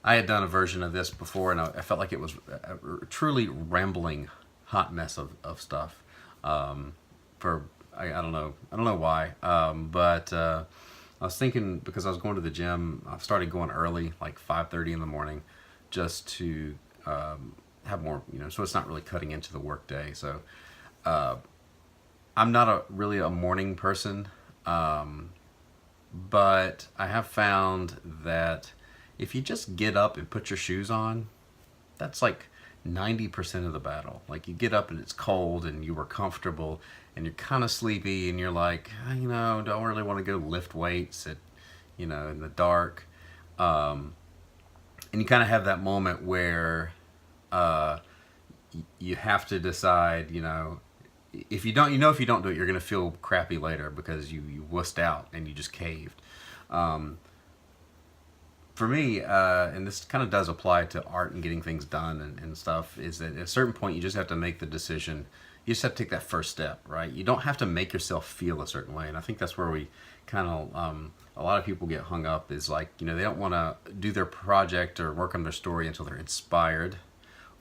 I had done a version of this before, and I felt like it was a truly rambling hot mess of stuff. For I don't know why, but I was thinking because I was going to the gym. I started going early, like 5:30 in the morning, just to have more, so it's not really cutting into the workday. So I'm not really a morning person, but I have found that if you just get up and put your shoes on, that's like 90% of the battle. Like you get up and it's cold and you were comfortable and you're kind of sleepy and you're like, don't really want to go lift weights at, in the dark. And you kind of have that moment where uh, you have to decide, if you don't, if you don't do it, you're going to feel crappy later because you wussed out and you just caved. Um, for me, and this kind of does apply to art and getting things done and stuff, is that at a certain point you just have to make the decision. You just have to take that first step, right? You don't have to make yourself feel a certain way, and I think that's where we kind of a lot of people get hung up. Is like they don't want to do their project or work on their story until they're inspired,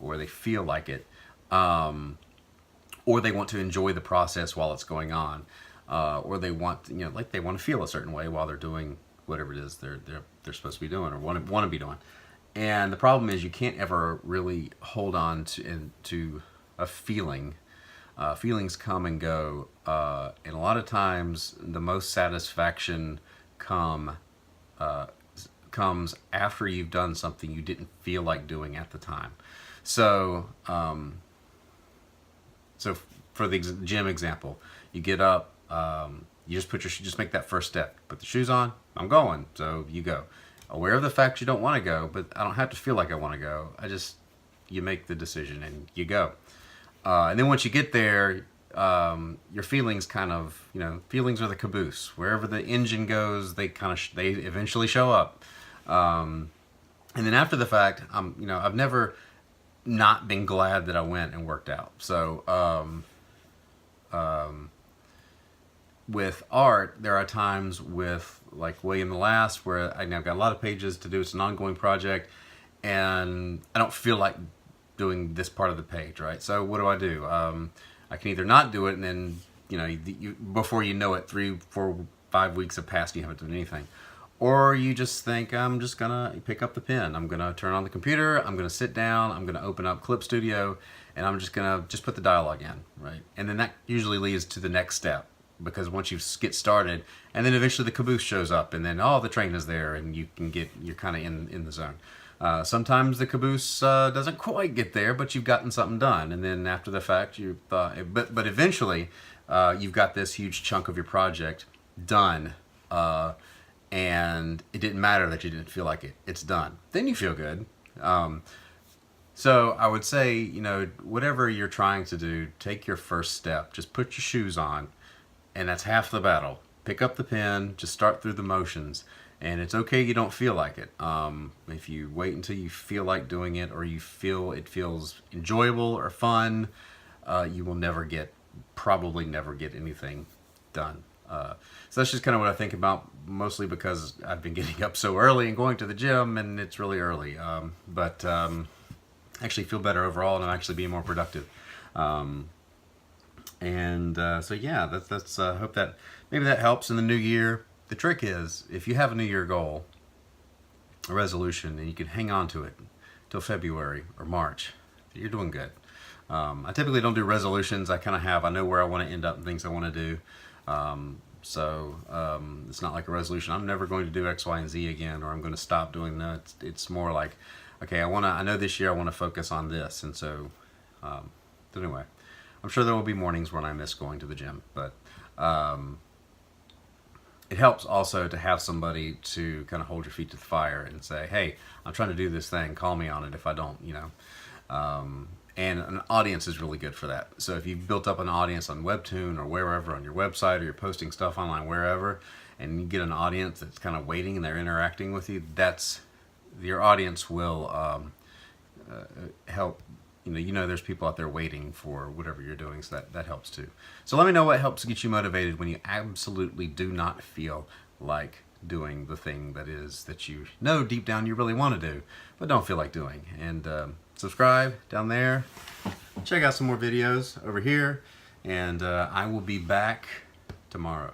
or they feel like it, or they want to enjoy the process while it's going on, or they want like they want to feel a certain way while they're doing whatever it is they're supposed to be doing or want to be doing. And the problem is you can't ever really hold on to a feeling. Feelings come and go, and a lot of times the most satisfaction uh, comes after you've done something you didn't feel like doing at the time. So, so for the gym example, you get up, you just make that first step. Put the shoes on. I'm going. So you go. Aware of the fact you don't want to go, but I don't have to feel like I want to go. You make the decision and you go. And then once you get there, your feelings feelings are the caboose. Wherever the engine goes, they they eventually show up. And then after the fact, I've never not been glad that I went and worked out. So with art, there are times with like William the Last where I've got a lot of pages to do. It's an ongoing project, and I don't feel like doing this part of the page, right? So what do? I can either not do it, and then before you know it, 3, 4, 5 weeks have passed and you haven't done anything. Or you just think, I'm just gonna pick up the pen. I'm gonna turn on the computer. I'm gonna sit down. I'm gonna open up Clip Studio, and I'm just gonna put the dialogue in, right? And then that usually leads to the next step, because once you get started, and then eventually the caboose shows up, and then the train is there, and you're kind of in the zone. Sometimes the caboose doesn't quite get there, but you've gotten something done, and then after the fact, but eventually, you've got this huge chunk of your project done, and it didn't matter that you didn't feel like it. It's done. Then you feel good. So I would say, whatever you're trying to do, take your first step. Just put your shoes on, and that's half the battle. Pick up the pen. Just start through the motions. And it's okay you don't feel like it. If you wait until you feel like doing it, or you feel it feels enjoyable or fun, you will probably never get anything done. So that's just kind of what I think about, mostly because I've been getting up so early and going to the gym, and it's really early. But actually feel better overall, and I'm actually being more productive. So yeah, that's hope that maybe that helps in the new year. The trick is, if you have a New Year goal, a resolution, and you can hang on to it till February or March, you're doing good. I typically don't do resolutions. I know where I want to end up and things I want to do. It's not like a resolution. I'm never going to do X, Y, and Z again, or I'm going to stop doing that. It's more like, okay, I know this year I want to focus on this. And so anyway, I'm sure there will be mornings when I miss going to the gym, but it helps also to have somebody to kind of hold your feet to the fire and say, hey, I'm trying to do this thing. Call me on it if I don't, and an audience is really good for that. So if you've built up an audience on Webtoon or wherever, on your website, or you're posting stuff online wherever, and you get an audience that's kind of waiting and they're interacting with you, your audience will help. There's people out there waiting for whatever you're doing, so that helps too. So let me know what helps get you motivated when you absolutely do not feel like doing the thing that you know deep down you really want to do, but don't feel like doing. And subscribe down there. Check out some more videos over here, and I will be back tomorrow.